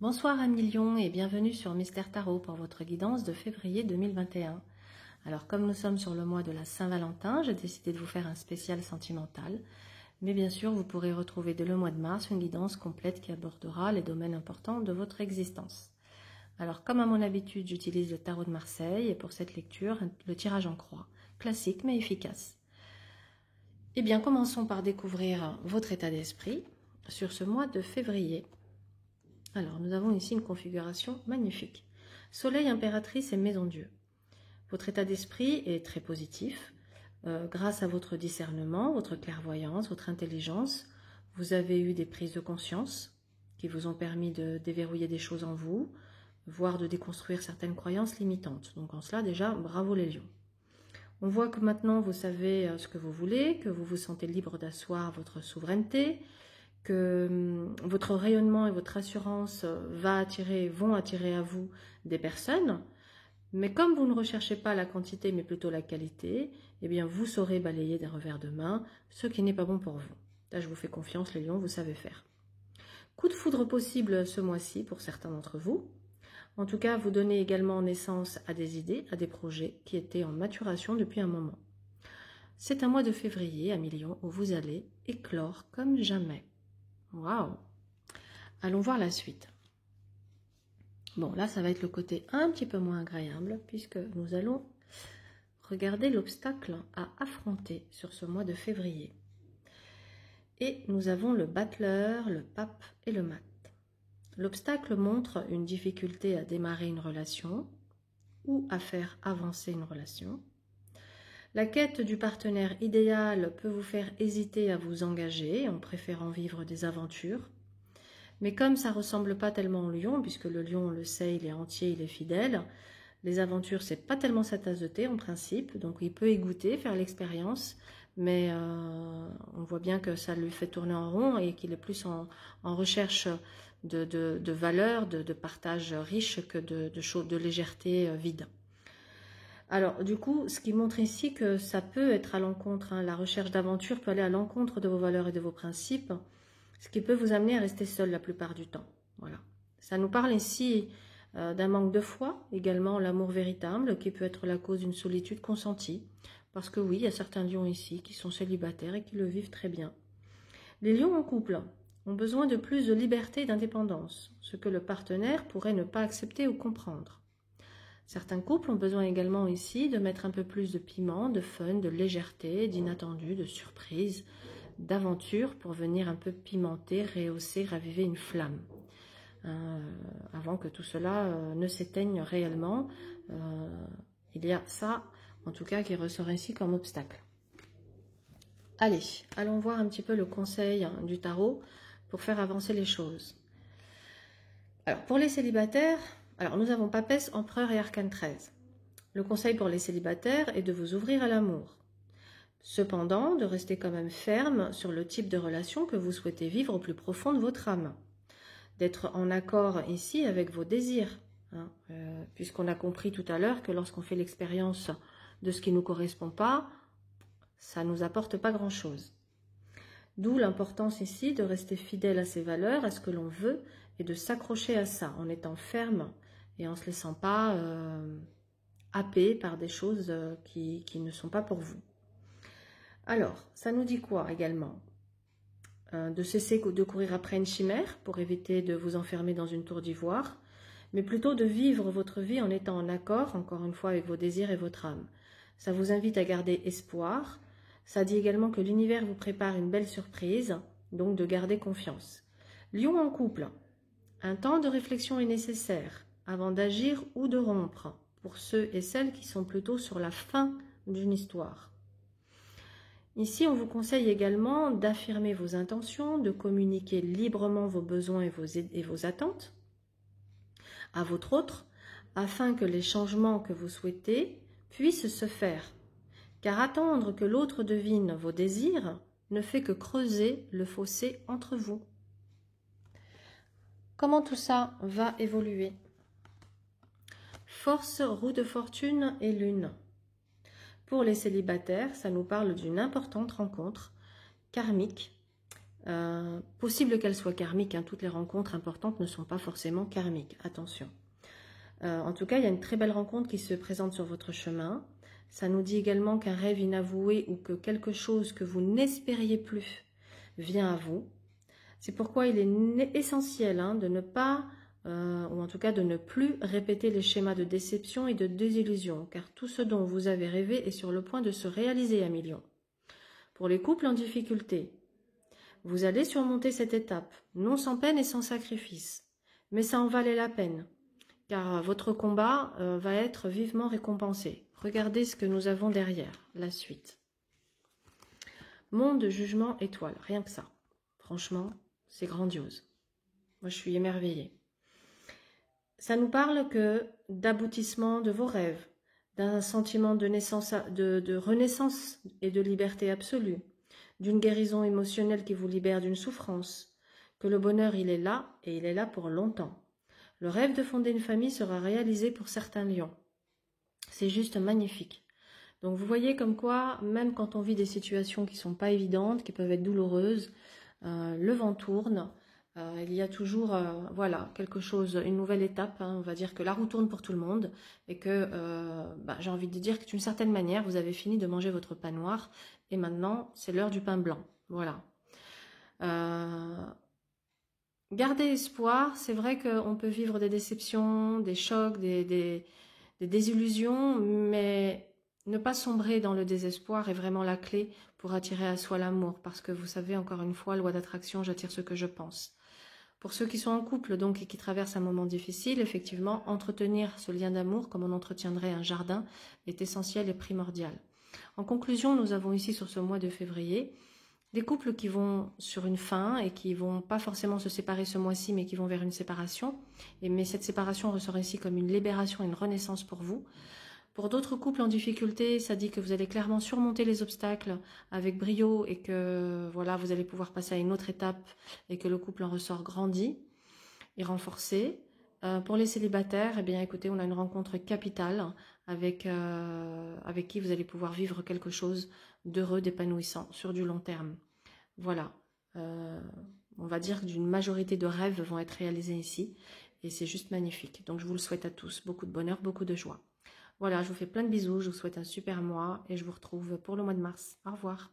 Bonsoir amis Lions et bienvenue sur Mystère Tarot pour votre guidance de février 2021. Alors comme nous sommes sur le mois de la Saint-Valentin, j'ai décidé de vous faire un spécial sentimental. Mais bien sûr, vous pourrez retrouver dès le mois de mars une guidance complète qui abordera les domaines importants de votre existence. Alors comme à mon habitude, j'utilise le tarot de Marseille et pour cette lecture, le tirage en croix, classique mais efficace. Eh bien, commençons par découvrir votre état d'esprit sur ce mois de février. Alors, nous avons ici une configuration magnifique. Soleil, impératrice et maison Dieu. Votre état d'esprit est très positif. Grâce à votre discernement, votre clairvoyance, votre intelligence, vous avez eu des prises de conscience qui vous ont permis de déverrouiller des choses en vous, voire de déconstruire certaines croyances limitantes. Donc en cela, déjà, bravo les lions. On voit que maintenant, vous savez ce que vous voulez, que vous vous sentez libre d'asseoir votre souveraineté, que votre rayonnement et votre assurance vont attirer à vous des personnes, mais comme vous ne recherchez pas la quantité mais plutôt la qualité, eh bien vous saurez balayer d'un revers de main ce qui n'est pas bon pour vous. Là, je vous fais confiance les lions, vous savez faire. Coup de foudre possible ce mois-ci pour certains d'entre vous. En tout cas, vous donnez également naissance à des idées, à des projets qui étaient en maturation depuis un moment. C'est un mois de février, amis lions, où vous allez éclore comme jamais. Waouh! Allons voir la suite. Bon, là, ça va être le côté un petit peu moins agréable, puisque nous allons regarder l'obstacle à affronter sur ce mois de février. Et nous avons le battleur, le pape et le mat. L'obstacle montre une difficulté à démarrer une relation ou à faire avancer une relation. La quête du partenaire idéal peut vous faire hésiter à vous engager en préférant vivre des aventures. Mais comme ça ne ressemble pas tellement au lion, puisque le lion, on le sait, il est entier, il est fidèle, les aventures, c'est pas tellement sa tasse de thé en principe, donc il peut y goûter, faire l'expérience, mais on voit bien que ça lui fait tourner en rond et qu'il est plus en recherche de valeurs, de partage riche que de légèreté vide. Alors, du coup, ce qui montre ici que ça peut être à l'encontre, la recherche d'aventure peut aller à l'encontre de vos valeurs et de vos principes, ce qui peut vous amener à rester seul la plupart du temps. Voilà. Ça nous parle ici d'un manque de foi, également l'amour véritable, qui peut être la cause d'une solitude consentie, parce que oui, il y a certains lions ici qui sont célibataires et qui le vivent très bien. Les lions en couple ont besoin de plus de liberté et d'indépendance, ce que le partenaire pourrait ne pas accepter ou comprendre. Certains couples ont besoin également ici de mettre un peu plus de piment, de fun, de légèreté, d'inattendu, de surprise, d'aventure pour venir un peu pimenter, rehausser, raviver une flamme. Avant que tout cela ne s'éteigne réellement, il y a ça, en tout cas, qui ressort ici comme obstacle. Allez, allons voir un petit peu le conseil du tarot pour faire avancer les choses. Alors, pour les célibataires, nous avons Papesse, Empereur et Arcane 13. Le conseil pour les célibataires est de vous ouvrir à l'amour. Cependant, de rester quand même ferme sur le type de relation que vous souhaitez vivre au plus profond de votre âme. D'être en accord ici avec vos désirs, puisqu'on a compris tout à l'heure que lorsqu'on fait l'expérience de ce qui ne nous correspond pas, ça ne nous apporte pas grand-chose. D'où l'importance ici de rester fidèle à ses valeurs, à ce que l'on veut, et de s'accrocher à ça, en étant ferme et en ne se laissant pas happer par des choses qui ne sont pas pour vous. Alors, ça nous dit quoi également? De cesser de courir après une chimère pour éviter de vous enfermer dans une tour d'ivoire, mais plutôt de vivre votre vie en étant en accord, encore une fois, avec vos désirs et votre âme. Ça vous invite à garder espoir. Ça dit également que l'univers vous prépare une belle surprise, donc de garder confiance. Lion en couple. Un temps de réflexion est nécessaire avant d'agir ou de rompre pour ceux et celles qui sont plutôt sur la fin d'une histoire. Ici, on vous conseille également d'affirmer vos intentions, de communiquer librement vos besoins et vos attentes à votre autre, afin que les changements que vous souhaitez puissent se faire. Car attendre que l'autre devine vos désirs ne fait que creuser le fossé entre vous. Comment tout ça va évoluer? Force, roue de fortune et lune. Pour les célibataires, ça nous parle d'une importante rencontre karmique Possible qu'elles soient karmiques, hein, toutes les rencontres importantes ne sont pas forcément karmiques, attention. En tout cas, il y a une très belle rencontre qui se présente sur votre chemin. Ça nous dit également qu'un rêve inavoué ou que quelque chose que vous n'espériez plus vient à vous. C'est pourquoi il est essentiel hein, de ne pas, ou en tout cas de ne plus répéter les schémas de déception et de désillusion, car tout ce dont vous avez rêvé est sur le point de se réaliser à millions. Pour les couples en difficulté, vous allez surmonter cette étape, non sans peine et sans sacrifice, mais ça en valait la peine, car votre combat va être vivement récompensé. Regardez ce que nous avons derrière, la suite. Monde, jugement, étoile, rien que ça. Franchement, c'est grandiose. Moi, je suis émerveillée. Ça nous parle que d'aboutissement de vos rêves, d'un sentiment de renaissance et de liberté absolue, d'une guérison émotionnelle qui vous libère d'une souffrance, que le bonheur, il est là et il est là pour longtemps. Le rêve de fonder une famille sera réalisé pour certains lions. C'est juste magnifique. Donc vous voyez comme quoi, même quand on vit des situations qui ne sont pas évidentes, qui peuvent être douloureuses, le vent tourne, il y a toujours voilà, quelque chose, une nouvelle étape, hein, on va dire que la roue tourne pour tout le monde, et que j'ai envie de dire que d'une certaine manière, vous avez fini de manger votre pain noir, et maintenant c'est l'heure du pain blanc. Voilà. Gardez espoir, c'est vrai qu'on peut vivre des déceptions, des chocs, des désillusions, mais ne pas sombrer dans le désespoir est vraiment la clé pour attirer à soi l'amour, parce que vous savez, encore une fois, loi d'attraction, j'attire ce que je pense. Pour ceux qui sont en couple donc et qui traversent un moment difficile, effectivement, entretenir ce lien d'amour comme on entretiendrait un jardin est essentiel et primordial. En conclusion, nous avons ici sur ce mois de février des couples qui vont sur une fin et qui vont pas forcément se séparer ce mois-ci, mais qui vont vers une séparation. Mais cette séparation ressort ici comme une libération et une renaissance pour vous. Pour d'autres couples en difficulté, ça dit que vous allez clairement surmonter les obstacles avec brio et que voilà, vous allez pouvoir passer à une autre étape et que le couple en ressort grandi et renforcé. Pour les célibataires, eh bien, écoutez, on a une rencontre capitale avec qui vous allez pouvoir vivre quelque chose d'heureux, d'épanouissant sur du long terme. Voilà. On va dire qu'une majorité de rêves vont être réalisés ici et c'est juste magnifique. Donc, je vous le souhaite à tous. Beaucoup de bonheur, beaucoup de joie. Voilà, je vous fais plein de bisous, je vous souhaite un super mois et je vous retrouve pour le mois de mars. Au revoir.